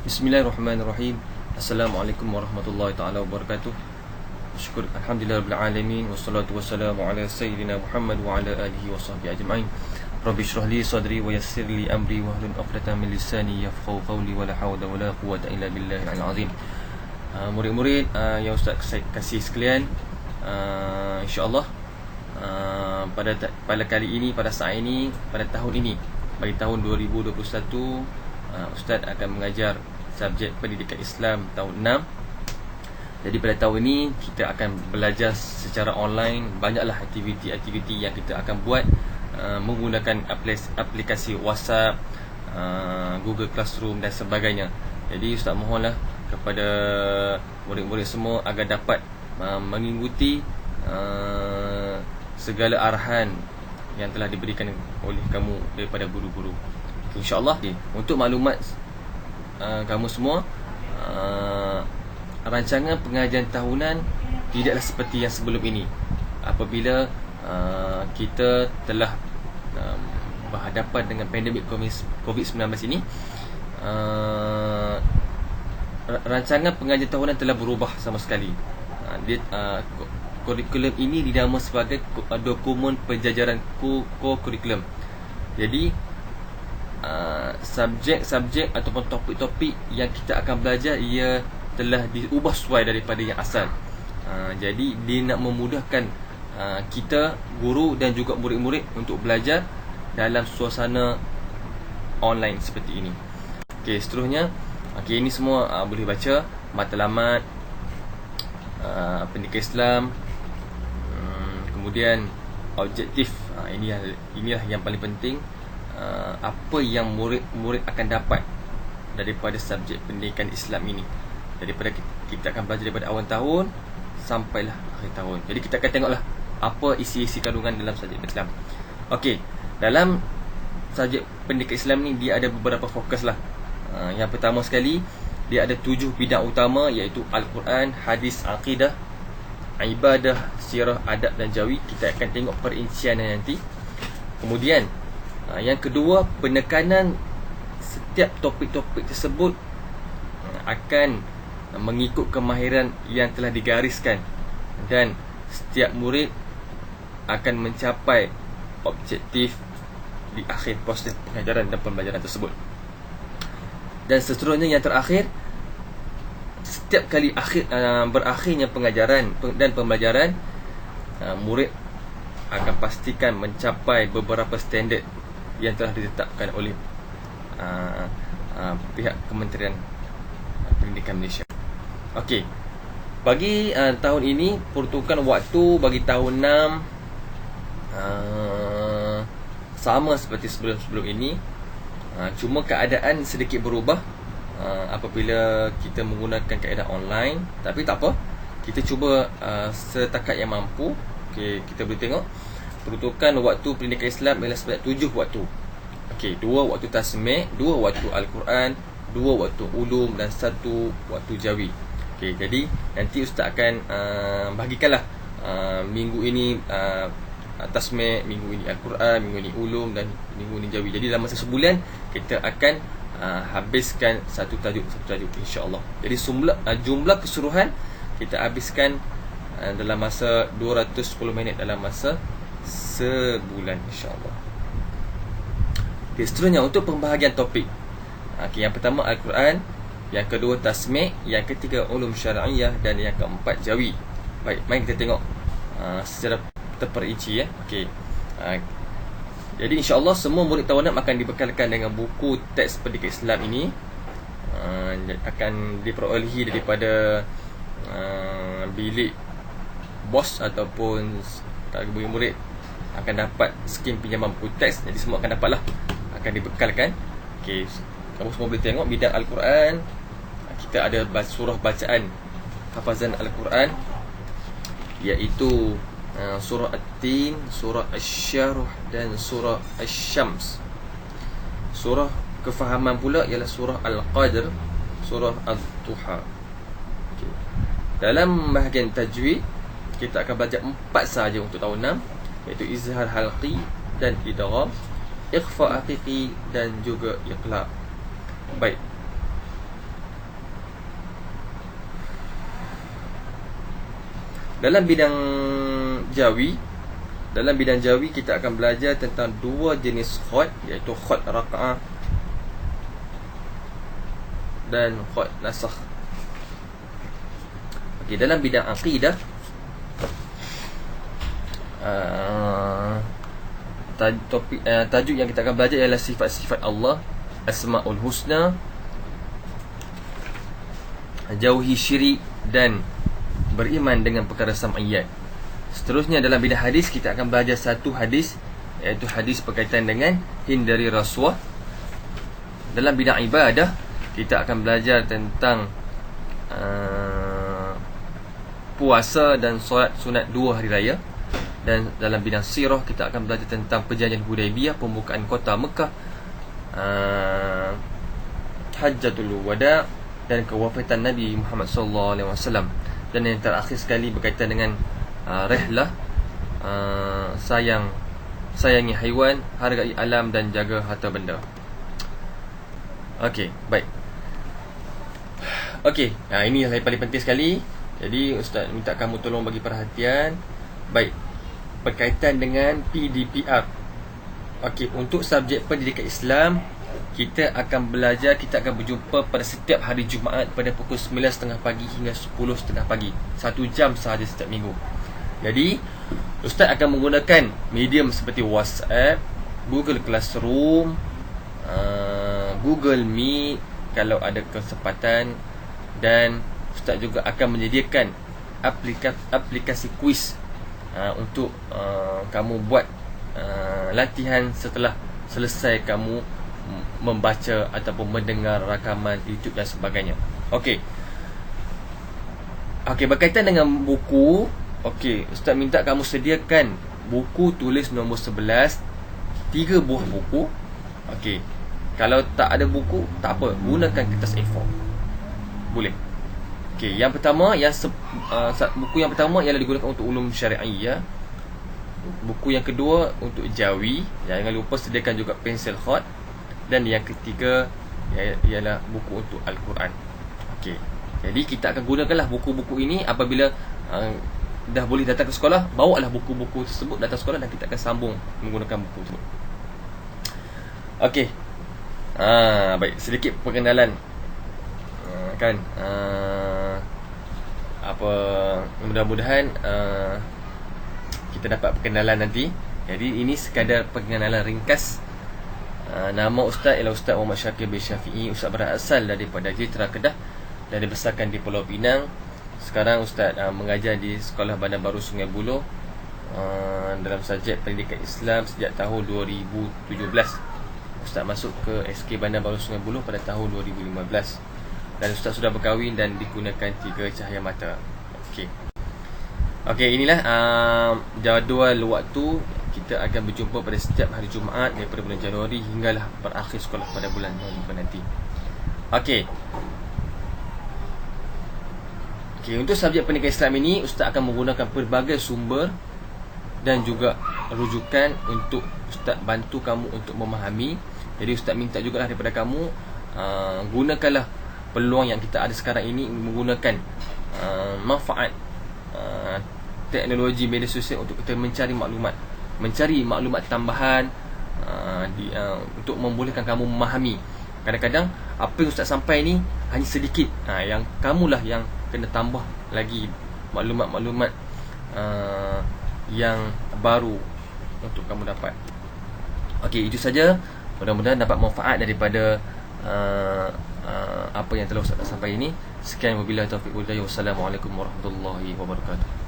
Bismillahirrahmanirrahim. Assalamualaikum warahmatullahi taala wabarakatuh. Syukur alhamdulillah rabbil alamin wassalatu wassalamu ala sayyidina Muhammad wa ala alihi wasahbihi ajma'in. Rabbi shrah li sadri wa yassir li amri wa hlul 'uqdatam min lisani yafqahu qawli wa la hawla wa la quwwata illa billahil azim. Murid-murid yang Ustaz kasih sekalian, insya-Allah pada kali ini, pada saat ini, pada tahun ini, bagi tahun 2021, Ustaz akan mengajar subjek pendidikan Islam tahun 6. Jadi pada tahun ini kita akan belajar secara online. Banyaklah aktiviti-aktiviti yang kita akan buat menggunakan aplikasi WhatsApp, Google Classroom dan sebagainya. Jadi Ustaz mohonlah kepada murid-murid semua agar dapat mengikuti segala arahan yang telah diberikan oleh kamu daripada guru-guru. InsyaAllah. Untuk maklumat kamu semua, rancangan pengajian tahunan tidaklah seperti yang sebelum ini. Apabila kita telah berhadapan dengan pandemik COVID-19 ini, rancangan pengajian tahunan telah berubah sama sekali. Kurikulum ini dinamakan sebagai dokumen penjajaran co-curriculum. Jadi subjek-subjek ataupun topik-topik yang kita akan belajar ia telah diubah sesuai daripada yang asal. Jadi dia nak memudahkan kita, guru dan juga murid-murid untuk belajar dalam suasana online seperti ini. Okey, seterusnya, ini semua boleh baca matlamat pendidikan Islam, kemudian objektif. Inilah yang paling penting. Apa yang murid-murid akan dapat daripada subjek pendidikan Islam ini. Daripada kita akan belajar daripada awal tahun sampailah akhir tahun. Jadi kita akan tengoklah apa isi-isi kandungan dalam subjek Islam. Okey, dalam subjek pendidikan Islam ni dia ada beberapa fokus lah. Yang pertama sekali, dia ada 7 bidang utama, iaitu Al-Quran, hadis, akidah, ibadah, sirah, adab dan jawi. Kita akan tengok perinciannya nanti. Kemudian yang kedua, penekanan setiap topik-topik tersebut akan mengikut kemahiran yang telah digariskan, dan setiap murid akan mencapai objektif di akhir proses pengajaran dan pembelajaran tersebut. Dan seterusnya, yang terakhir, setiap kali berakhirnya pengajaran dan pembelajaran, murid akan pastikan mencapai beberapa standard yang telah ditetapkan oleh pihak Kementerian Pendidikan Malaysia. Okey, bagi tahun ini peruntukan waktu bagi tahun 6 sama seperti sebelum-sebelum ini. Cuma keadaan sedikit berubah apabila kita menggunakan kaedah online. Tapi tak apa, kita cuba setakat yang mampu. Okey, kita boleh tengok peruntukan waktu pendidikan Islam ialah sebanyak 7 waktu. Okey, 2 waktu tasmi', 2 waktu Al-Quran, 2 waktu ulum dan 1 waktu jawi. Okey, jadi nanti Ustaz akan bahagikanlah minggu ini tasmi', minggu ini Al-Quran, minggu ini ulum dan minggu ini jawi. Jadi dalam masa sebulan kita akan habiskan satu tajuk insya-Allah. Jadi jumlah keseluruhan kita habiskan dalam masa 210 minit dalam masa sebulan insya-Allah. Okay, seterusnya untuk pembahagian topik. Yang pertama Al-Quran, yang kedua tasmi', yang ketiga ulum syar'iyah dan yang keempat jawi. Baik, mari kita tengok secara terperinci ya. Okey. Jadi insya-Allah semua murid tahun 6 akan dibekalkan dengan buku teks pendidikan Islam ini. Akan diperolehi daripada bilik bos ataupun murid akan dapat skim pinjaman buku teks. Jadi semua akan dapatlah, akan dibekalkan. Okey, kamu semua boleh tengok bidang Al-Quran. Kita ada surah bacaan hafazan Al-Quran, iaitu surah At-Tin, surah Asy-Syarh dan surah Asy-Syams. Surah kefahaman pula ialah surah Al-Qadr, surah Ad-Duha. Okay. Dalam bahagian tajwid kita akan belajar 4 sahaja untuk tahun 6, iaitu izhar halqi dan idgham, ikhfa haqiqi dan juga iqlab. Baik. dalam bidang jawi kita akan belajar tentang dua jenis khat, iaitu khat raka'ah dan khat nasakh. Okey, dalam bidang akidah, tajuk yang kita akan belajar ialah sifat-sifat Allah, Asmaul Husna, jauhi syirik dan beriman dengan perkara sam'iyat. Seterusnya dalam bidang hadis kita akan belajar satu hadis, iaitu hadis berkaitan dengan hindari rasuah. Dalam bidang ibadah kita akan belajar tentang puasa dan solat sunat 2 hari raya. Dan dalam bidang sirah kita akan belajar tentang perjanjian Hudaibiyah, pembukaan kota Mekah, Hajjatul Wada' dan kewafatan Nabi Muhammad SAW. Dan yang terakhir sekali berkaitan dengan rihlah, sayangi haiwan, hargai alam dan jaga harta benda. Okey, baik. Okey, ini yang paling penting sekali. Jadi Ustaz minta kamu tolong bagi perhatian. Baik, berkaitan dengan PDPR. Okey, untuk subjek pendidikan Islam, kita akan berjumpa pada setiap hari Jumaat pada pukul 9.30 pagi hingga 10.30 pagi. 1 jam sahaja setiap minggu. Jadi Ustaz akan menggunakan medium seperti WhatsApp, Google Classroom, Google Meet kalau ada kesempatan, dan Ustaz juga akan menyediakan aplikasi quiz untuk kamu buat latihan setelah selesai kamu membaca ataupun mendengar rakaman YouTube dan sebagainya. Okey, berkaitan dengan buku, Ustaz minta kamu sediakan buku tulis nombor 11, 3 buah buku. Kalau tak ada buku, tak apa, gunakan kertas A4, boleh. Yang pertama, buku yang pertama ialah digunakan untuk ulum syari'iyah. Buku yang kedua untuk jawi, jangan lupa sediakan juga pensel khat. Dan yang ketiga ialah buku untuk Al-Quran. Jadi kita akan gunakanlah buku-buku ini apabila dah boleh datang ke sekolah. Bawalah buku-buku tersebut datang sekolah dan kita akan sambung menggunakan buku tersebut. Baik, sedikit perkenalan. Mudah-mudahan kita dapat perkenalan nanti. Jadi ini sekadar perkenalan ringkas. Nama Ustaz ialah Ustaz Muhammad Syakir bin Syafi'i. Ustaz berasal daripada Jitra, Kedah dan dibesarkan di Pulau Pinang. Sekarang Ustaz mengajar di Sekolah Bandar Baru Sungai Buloh dalam subjek pendidikan Islam sejak tahun 2017. Ustaz masuk ke SK Bandar Baru Sungai Buloh pada tahun 2015. Dan Ustaz sudah berkahwin dan digunakan 3 cahaya mata. Inilah jadual waktu. Kita akan berjumpa pada setiap hari Jumaat daripada bulan Januari hinggalah berakhir sekolah pada bulan November nanti. Untuk subjek pendidikan Islam ini, Ustaz akan menggunakan pelbagai sumber dan juga rujukan untuk Ustaz bantu kamu untuk memahami. Jadi Ustaz minta juga daripada kamu, gunakanlah peluang yang kita ada sekarang ini menggunakan manfaat teknologi media sosial untuk kita mencari maklumat tambahan untuk membolehkan kamu memahami. Kadang-kadang apa yang Ustaz sampai ni hanya sedikit, yang kamulah yang kena tambah lagi maklumat-maklumat yang baru untuk kamu dapat. Itu saja. Mudah-mudahan dapat manfaat daripada apa yang telah Ustaz sampai ini. Sekian, wabillahi taufiq wal hidayah. Wassalamualaikum warahmatullahi wabarakatuh.